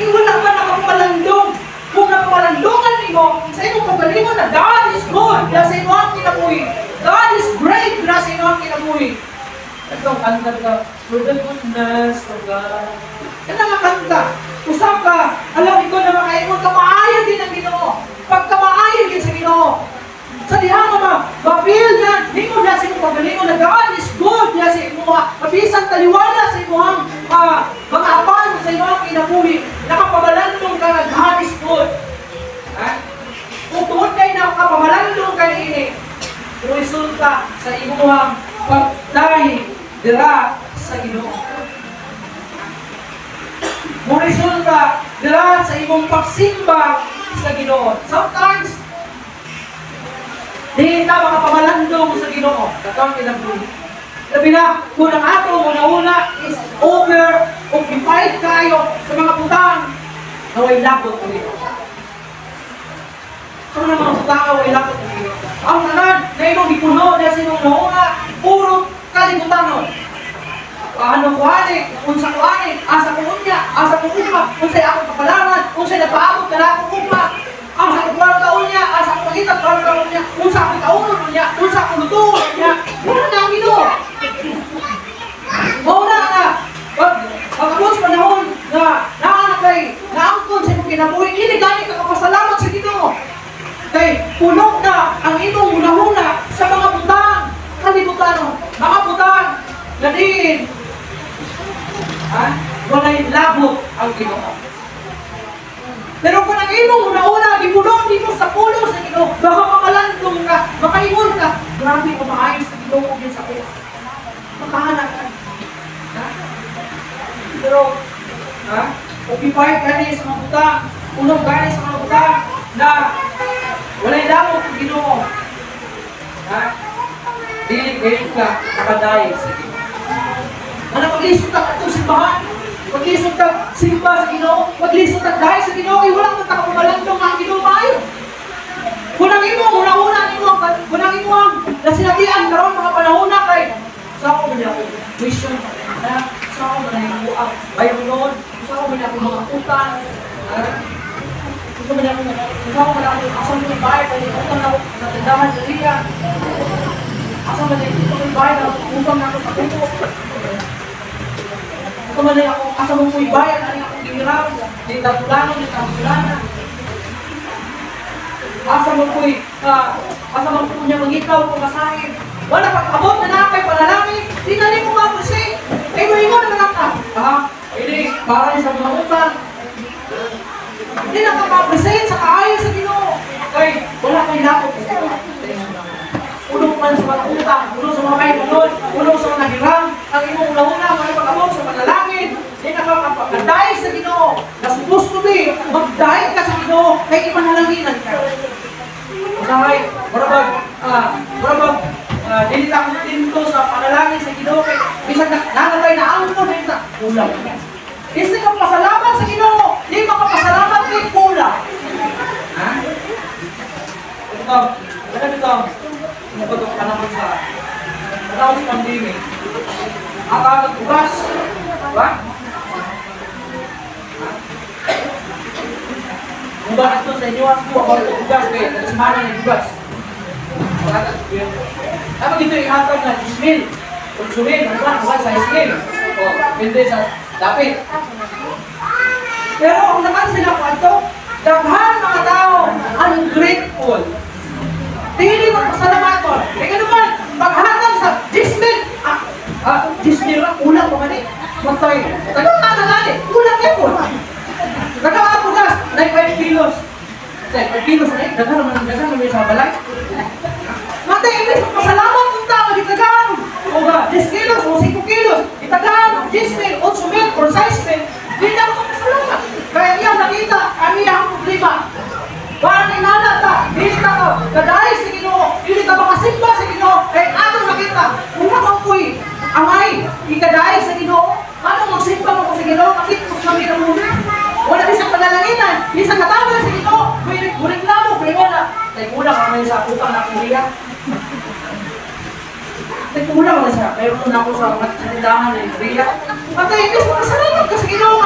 Wala ka nakapalandong. Kung nakapalandongan mo, sa imong pagkalingon na God is good, na sa imo ang kinabuhi. God is great, na sa imo ang kinabuhi. Ito, kanta ka, for the goodness of God. Yan ang kanta. Usap ka, alam ko na makaingon ka, maayon din ang Ginoo. Pagka maayon din sa Ginoo, sa diha nga ma-feel na, di mo na sa imong pagkalingon na God is good, na sa imo, mabisan taliwala sa imong mga apan sa imong kinabuhi. Nakapabalandong ka na God is good. Ha? Kung tuod kayo na nakapabalandong ka ini, resulta sa imong pagdaig dira sa Ginoo. Resulta dira sa imong pagsimba sa Ginoo. Sometimes di na makapabalandong sa Ginoo. Katong kinabuhi. Labi na, kung ang ato una-una is occupied kayo sa mga putang na way labot ng Ginoo. Sa mga putang na way labot ng Ginoo. Ang tanan na imong gipuno na sa imong nauna, puro kalibutan. Ano kuhanin, unsa kuhanin, asa kuunya, asa kuuma, unsay akong kapalaran, unsay napaabot na akong ugma, asa kukuha ka unya, asa kukuha ka unya, unsa akong kaunon unya, unsa akong lutuon unya, wala na ang Ginoo. Mauna na, pagkabos panahon na naanak kay, naangkon sa imong kinabuhi, hindi gani ka kapasalamat sa Ginoo. Kay puno na ang imong huna-huna sa mga butang, kalibutan, mga butang, na din. Walay labot ang Ginoo. Pero kung ang imong una-una, gipulong dito sa pulo sa Ginoo, baka makalandong ka, makaingon ka, grabe ko maayos sa Ginoo din sa pulo. Makahanap ka. Pero, occupied ka niya sa mga butang, punog ka niya sa mga butang, na walay labot ang Ginoo. Dili ka nakadayag sa Ginoo. Mag-lisod ka itong simbahan, mag-lisod ka simba sa Ginoo, mag-lisod ka dahil sa Ginoo, walang matakapabalandong ang Ginoo maayo. Kunang imo, kunang imo ang nasinatian karon mga panahon na kay sa ako man ako vision sa ako man ako bayron, sa ako man ako mga utang, sa ako man ako asam ni bayad kay utang ako sa tindahan diriya. Asam man ako bayad utang ako sa kuko. Kumalay ako, asa mong may bayan, ano akong giniram, di tapulano, asa mong po niya mag-ikaw kung masahin. Wala pag-abot na nakay panalangin, di na rin mo mapusik. Eh, mo naman ka. Hindi, para rin sa mga utang. Hindi na ka mapresent sa kaayos sa Ginoo. Kaya, wala kang lapot. Ulong man sa mga utang, ulong sa mga kaimunod, ulong sa mga hiram, ang imong una-una, mga pag-abot sa panalangin, di na ka sa Ginoo, na supposed to be, magdahil ka sa Ginoo, kay ipanalaginan ka. Usahay, marabag, dinitakot din ito sa panalangin sa Ginoo, kay isang nanatay na angkon, dito na, kulang. Kasi kang pasalamat sa Ginoo, di makapasalamat kay kulang. Ha? Ito, nagpatong ka naman sa pandemic. Nagbugas. Diba? Kung bakit ito sa inyo, ako nagbugas kayo, nagsimana nagbugas. Dapat ito ihatag na 10,000. Konsumin, buwan sa 10,000. O, hindi sa dapit. Pero kung naman sila po ito, daghan mga tao ungrateful. Hindi magpasalamaton. Eh gano'n man, paghatag sa 10,000, 10,000 lang, ulang po man eh. Magtay. Gano'n nga nalali, ulang yan po. Gano'n nga po gas, 5 kilos. 5 kilos na eh, gano'n naman sa balay. Matay, imbis magpasalamat kung tao, itagaan. O ba, 10 kilos o 5 kilos, itagaan, 10,000, 8,000, or 6,000. Hindi na ako magpasalamat. Kaya niya nakita, ang iyang problema. Parang inala ta, hindi Kaya kulang naman sa utang na kuliya. Kaya kulang naman siya. Mayroon na ako sa tindahan na Iriya. At ay, salamat ka sa Ginoo.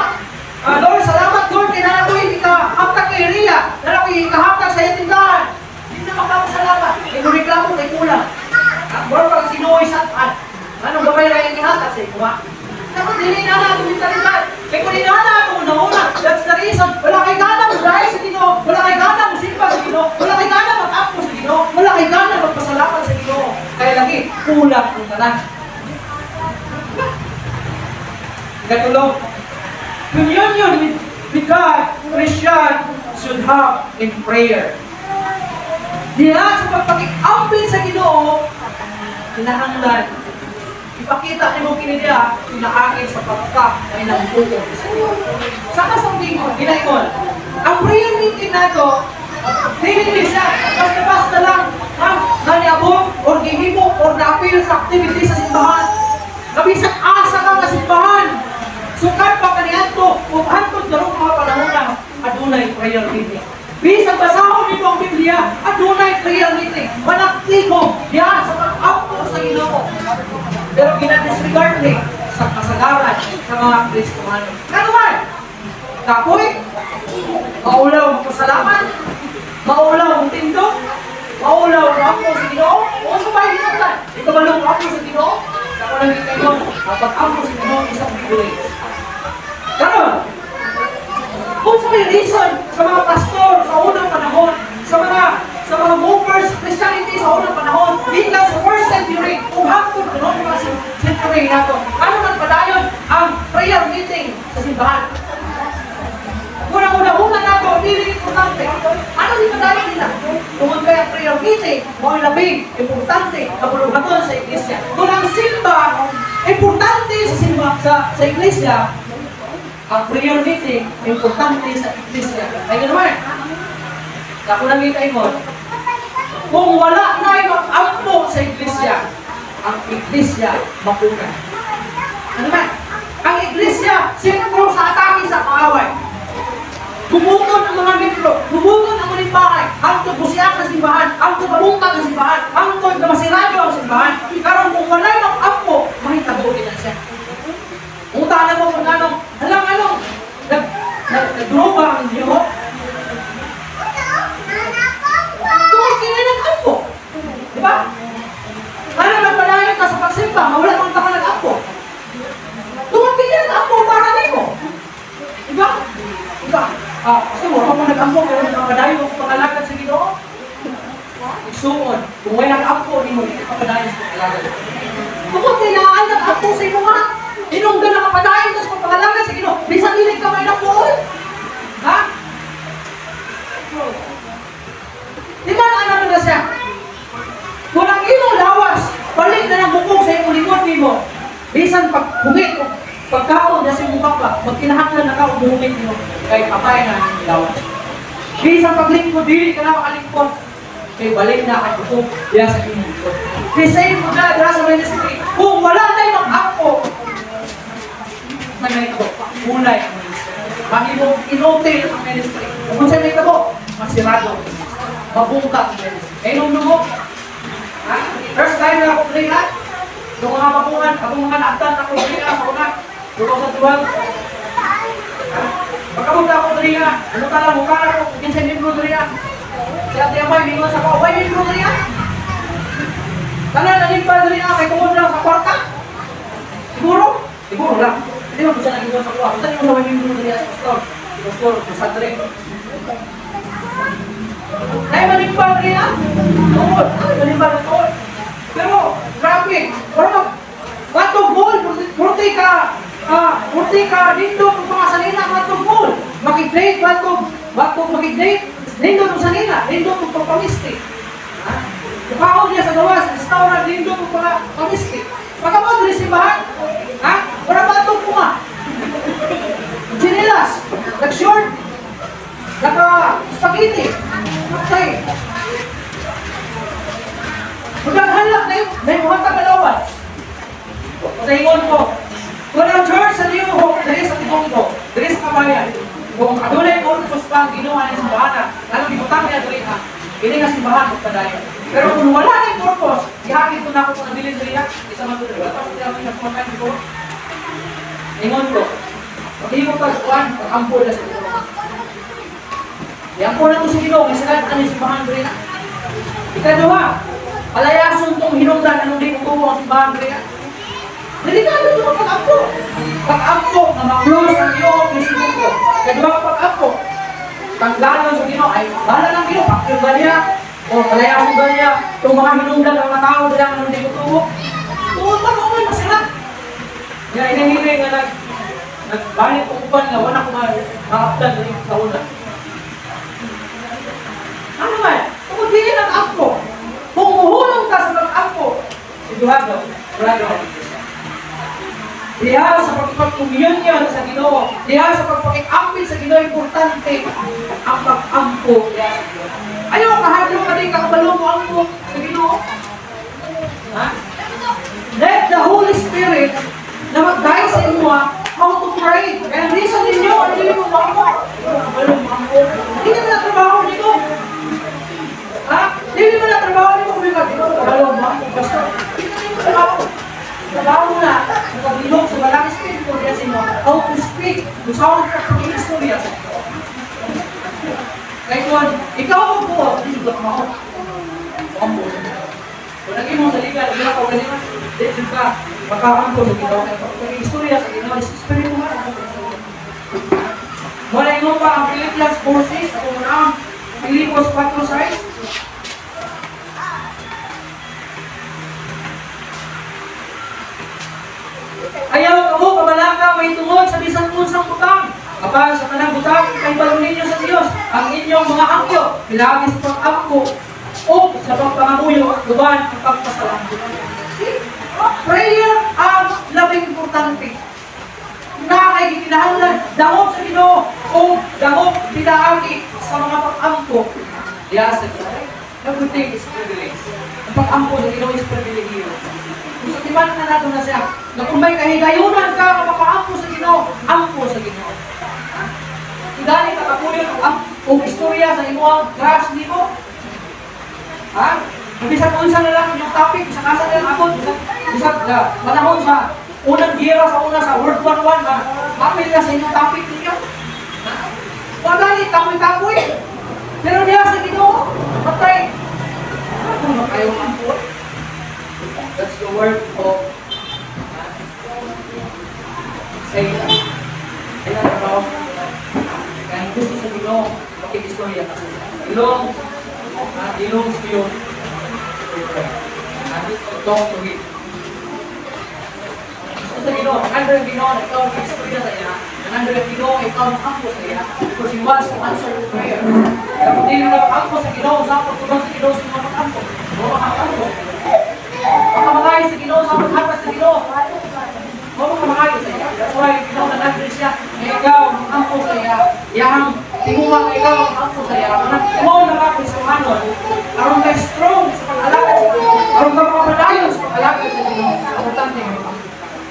Lord, salamat Lord. Kaya ako hindi ka haptag kay Iriya. Dala ko hindi ka haptag sa iyong tindahan. Hindi na makapasalamat. Kaya reklamo kay kulang. Lord, pag sinuoy saan? Anong gabay na yung ihatag sa ikuha? Dapat hindi na natin yung taliban. Kaya kung hindi na natin una-una, that's the reason. Wala kay gana mo dahil sa Ginoo. Wala kay gana mo simpa sa Ginoo. Wala kay gana mag-apo sa Ginoo. Wala kay gana magpasalamat sa Ginoo. Kaya lagi, kulang ang tanan. Katulong, communion with God, Christian should have in prayer. Diya sa pagpag-ampin sa Ginoo, kinahanglan ipakita ni mo kinidya pinaagin sa pagka ay nangbuko sa iyo. Sa kasambing mo, ginaikon. Ang prayer meeting na ito, hindi siya basta-basta lang naniabot or gihimo or na-appeal sa activity sa simbahan. Nabisang asa ka sa simbahan. Sukat pa kaniadto kung hantod darong mga panahon na adunay prayer meeting. Bisang basahon nito ang Biblia, adunay prayer meeting. Manaktigo diyan sa pag-apo sa Ginoo. Pero ginadisregard ni sa kasagaran sa mga Kristohano. Kanuman? Kapoy? Maulaw ang pasalamat? Maulaw ang tindog? Maulaw ang ako sa Ginoo? O sa bahay hinaglan? Ito malong ako sa Ginoo? Sa walang ito, pag-ako sa Ginoo isang bibuli. Kanon? Kung sa may reason sa mga pastor sa unang panahon, sa mga movers Christianity sa unang panahon, biglang sa first century, kung hapon ko noon mga century na ito, ano man padayon ang prayer meeting sa simbahan? Unang-una na ito, hindi importante. Ano din padayon nila? Kung kaya prayer meeting, mga labing, importante, kapulugaton sa iglesia. Kung ang simba, importante sa iglesia, ang prayer meeting, importante sa iglesia. Ay naman, ako nang itay mo, kung wala na yung mag-ampo sa iglesia, ang iglesia mapunan. Ano naman? Ang iglesia, sentro sa atake sa kaaway. Gumuton ang mga membro, gumuton ang ulit bahay, hangtod busiak na simbahan, hangtod mabuntag na simbahan, hangtod na masirado ang simbahan. Karon kung wala yung mag-ampo, mahitabuhin na siya. Utala mo kung anong, nag-droga ang Diyo. Tungkol kinilang ako. Diba? Ano nagpadayon ka sa pagsimba, mawala kang taka nag-ako. Tungkol kinilang ako para nimo. Diba? Diba? Kasi mo, kung nag-ako, pero nagpadayon mo kung pangalagad sa Ginoo. Igsuon, kung may nag-ako, hindi mo pagpadayon sa pangalagad. Tungkol kailangan nag-ako sa imo nga. Inong doon nakapadayon ka sa pagpangalaga sa Ginoo. Bisang hilig ka may nakuon. Ha? Di ba ano na siya? Kung ang ilong lawas, balik na ng bukong sa iyong likod mo. Bisang paghumit o pagkaon na sa iyong baka, magkinahanglan na ka o bumumit mo. Kaya patay na ang lawas. Bisang paglingkod, dili ka na makalingkod. Kaya balik na ang bukong diya sa iyong likod. The same mo na, diya sa ministry. Kung wala tayong mag-ako, may ito, ulay ang ministry. Mahimong inotil ang ministry. Kung sa'yo may ito, masirado ang ministry. Mabungka ang ministry. Eh, nung lumo, first time na ako pilihan, nung mga mapungan, akong mga naagtan ako pilihan sa una, 2012. Pagkapunta ako pilihan, ano ka lang, mukha na ako, 15 libro pilihan. Si Ate Amay, mingon sa ko, may libro pilihan. Tanan, nalimpal pilihan, kay tungod lang sa kwarta. Siguro? Siguro lang. Hindi mo bisa naging sa kuha. Saan yung nawin yung mga sa pastor? Pastor, sa rin. Ay, manimpal rin ah. Tungkol. Ay, manimpal na tungkol. Pero, grabe. Parang, batong goal. Murti ka dito kung mga sanina, batong goal. Makidate, batong makidate. Lindo kung sanina. Lindo kung pagpamisti. Kukaon niya sa gawas. Restaurant, lindo kung pagpamisti. Pagkamod rin simbahan. Ha? Para batong mo nga. Ginilas. Nag-short. Naka-spaghetti. Okay. Magaghalak na yung mga tagalawan. Patayin ko. Kung ang church sa New Hope, dali sa Timondo, dali sa Kabayan, kung adulay ko sa pang ginawa ng simbahan, alam, ibutang niya dali ha. Ini nga simbahan magpadayon. Pero kung wala na yung purpose, ihakit ko na ako kung nabilin nila, isa man ito. Wala ko tinapin na kumakain ko. Ingon ko, hindi mo pagkuhan, pag-ampo na sa ito. Iampo na ito sa Ginoo, may salat ka na yung simbahan rin. Ikalawa, palayason itong hinungdan, anong di kutubo ang simbahan rin. Delikado ito ang pag-ampo. Pag-ampo na ma-close ang Ginoo, Kristo ko. Ikalawa pag-ampo, tanggalan sa Ginoo, ay bala ng Ginoo, pakil ba niya? O palayason ba niya? Itong mga hinungdan ng mga tao nila, anong di kutubo. Tuon pa noon, masilat. Kaya inahiling nga nagbalik ko upan nga, wala ko makapdan na yung kaunan. Ano ba? Kung hindi ang ako, kung muhulong ka sa mag-ako, sigurado, diha sa pagpag-communion sa Ginoo, diha sa pagpag-ampil sa Ginoo, importante ang pag-ampo. Ayaw, kahadlo ka rin, kakabalo mo ampo sa Ginoo. Ha? Let the Holy Spirit na mag-guide sa inyo how to pray. Kaya reason ninyo, ano yung mo ampo? Kakabalo mo ampo. Hindi na natrabaho nito. Ha? Hindi mo na trabaho niyo kung may dito. Kakabalo mo ampo. Basta, hindi na yung trabaho. Trabaho mo na. Sa pag-ilog, sa walang espiritu niya sa inyo. How to speak. Kung saan ka pagiging istorya sa inyo. Kaya kung ikaw ang buo, hindi ka mo. Ampo. Kung naging mo sa liga, hindi na ka ganyan. Hindi ka makakampo sa Ginoo. Kung istorya sa Ginoo, is espiritu mo. Wala mo pa ang Philippians 4:6 kung ang Filipos 4:6. Ayaw ka mo, kabalaka, may tungod sa bisan unsang butang. Kapag sa kanang butang, kay balon ninyo sa Diyos, ang inyong mga angkyo, pilagis pang angko, o sa pagpangamuyo at luban ang pagpasalamat. Prayer ang labing importante. Na kay gikinahanglan, dangog sa Ginoo, o dangog pinaagi sa mga pag-angko. Diya sa Ginoo. Everything is privilege. Ang pag-angko sa Ginoo is privilege. Kung sa timan na nato na siya, na kung may kahigayunan ka, mapaka-angko sa Ginoo, angko sa Ginoo. Dali ka kapulit kung istorya sa imo crush nimo. Ha? Bisag unsa na lang yung topic sa kasa lang ako, bisag panahon sa unang giyera sa World War I na mapil na sa inyong topic ninyo. Pagani, kapoy-kapoy. Pero niya sa Ginoo, patay. Ano ba kayo ang That's the word of Satan. Kaya nabawas na nila. Kaya gusto sa Ginoo, makikistorya kasi. Ilong sa iyo. Talk to him. Gusto sa Ginoo, under ang Ginoo, ikaw ang makikistorya sa iya. Under ang Ginoo, ikaw ang angko sa iya. Because He wants to answer your prayer. Kaya kung di na angko sa Ginoo, sa pagtugon sa Ginoo, sa mga angko. Mga angko. Makamagay sa Ginoo, sa paghatas sa Ginoo. Makamagay sa iya. That's why Ginoo nag-address siya. Ikaw ang angko sa iya. Yang tinguha ka ikaw ang angko sa iya. Ikaw nakapis sa hanon. Aron ka strong sa pag-alakad sa Ginoo. Aron ka makapadayon sa pag-alakad sa Ginoo. Importante mo.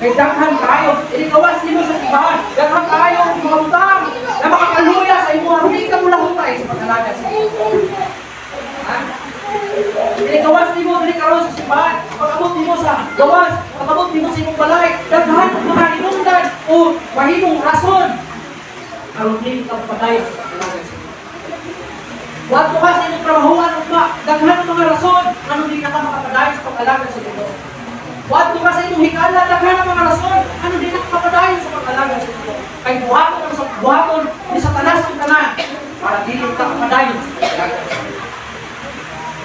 Kaya daghan kayo. Inikawas nimo sa tibahan. Daghan kayo ang mga utang na makakaluya sa imo. Hindi ka mula hutay sa pag-alakad sa Ginoo. Ha? Gawas ni mo dili karon sa simbahan, pag-abot nimo sa gawas, pag-abot nimo sa imong balay, daghan ang mga hinungdan o mahimong rason aron dili ka patay sa pag-alagad sa Ginoo. Wadto ka sa imong trabahoan ugma, daghan ang mga rason aron dili ka makapadayon sa pag-alagad sa Ginoo. Wadto ka sa imong higala, daghan ang mga rason aron dili ka makapadayon sa pag-alagad sa Ginoo. Kay buhaton sa buhaton ni Satanas ang tanan para dili ka makapadayon sa pag-alagad sa Ginoo.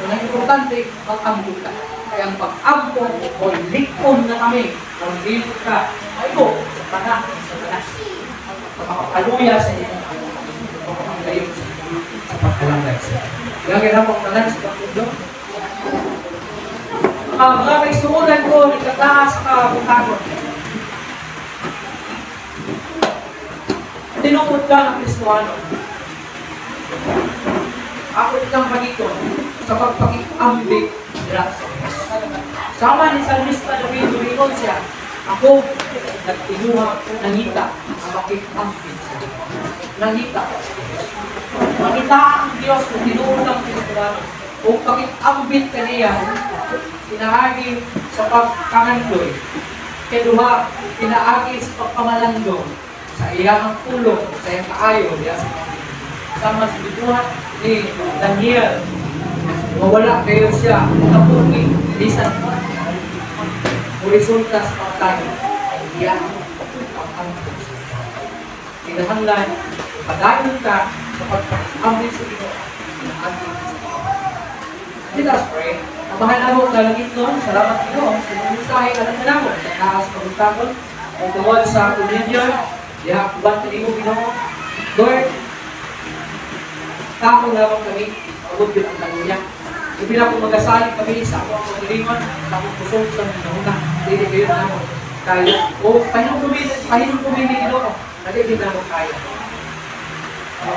Ang importante, mag-ampo ka. Kaya ang pag-ampo o likon na kami, kung dito ka, ayo, sa tanak, sa tanas. Pagkakaluya sa inyo, pagkakaluya sa pagkalangay sa inyo. Kaya kaya po ang tanan sa pagkudlo. Mga kaisuunan ko, nagtataas ka, bukakot. Tinukod ka ng Kristoano. Ako itang pagikon sa pagpag-ambig grasya. Sama ni Salmista David Duringon siya, ako nagtinuha ng ngita ang makik-ambig siya. nangita. Mangita ang Diyos na tinuod ng Kristo kung pag-ambit kaniya, pinaagi sa pagkangandoy. Keduha, pinaagi sa pagpamalandong sa iyang tulong, sa iyang kaayo, diya sa sama sa bituhan ni Daniel. Mawala kayo siya, kapugi, lisan mo. Resulta sa pagtayo, ay iyan ang angkos. Kinahanglan, padayon ka sa pagkakamit sa ito ng ating Let us pray. Ang mahal na mo sa langit nun, salamat Ginoo sa mensahe ka ng namo sa taas pagtapon ang tungod sa communion, diha kuban kanimo Ginoo. Lord, tako lamang kami, pagod yun ang taluya. Ibig ko magasalit kami sa ako ang magalingon, sa akong pusong sa mga hindi kayo na mo kaya. O pahinong pumili Ginoo, nagiging na mo kaya.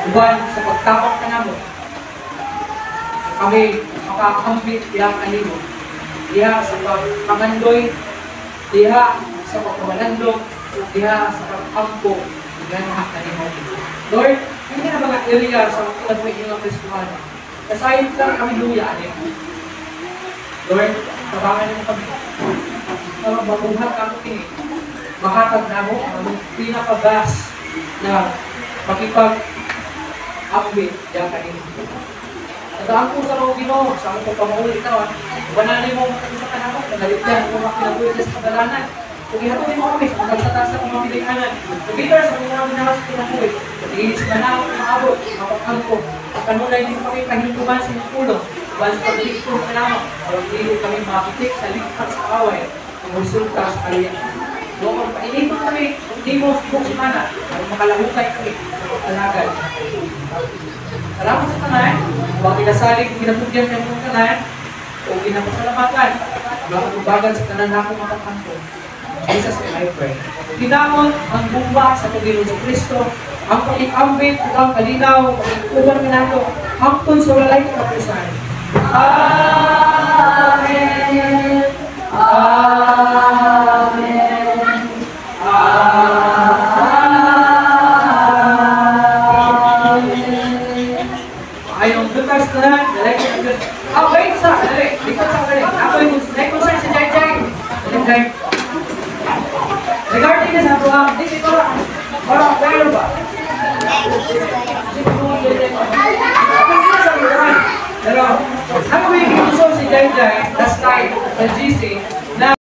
Kuban sa pagtapon ka na mo, kami makakambit diha kanimo. Diha sa pagkamandoy, diha sa pagkamalandong, diha sa pag-ampo, ganahan kanimo. Lord, hindi na mga area sa tulad mo inyong Kristuhan. Kasayang lang kami luya, Lord, tabangan mo kami. Mabuhat kami kini. Makatag na mo ang pinakagas na makipag-ambit diha kanimo. Nagdaan ko sa mga Ginoo, sa akong pagpamaulit ito, banalay mo sa kanako, nagalit kung makinabulit sa kadalanan. Kung ihatuin mo kami, kung nagsataas sa mga pilayanan, kung bitar sa mga minawas sa kinabulit, kung iinis na na ako maabot, mapagkangko, at kanunay din kami kahintuman sa inyong pulo, bali sa pagdikto ka naman, para hindi kami makitik sa ligtas sa away, ang resulta sa kaliyan. Doon kung painitin kami, kung di mo subok si Mana, para makalahukay kami sa pagtalagal. Salamat sa tanan, huwag inasalig, ginatugyan niya mong tanan, o ginapasalamatan, huwag ubagan sa tanan na akong makakangko. Jesus and I pray. Tinamon ang bumba sa Panginoon sa Kristo, ang pag-ikambit, ang kalinaw, pag-ikuban minato, hangtod sa walay kapusan. Amen. Amen. Amen. Ayong dutas na, dalay ko na Diyos. Wait sa, dalay. Likot sa dalay. Ako yung dalay sa Jai. Dalay. Regarding this, this is orang baru ba? Pero, ako yung gusto si Jai last night sa GC,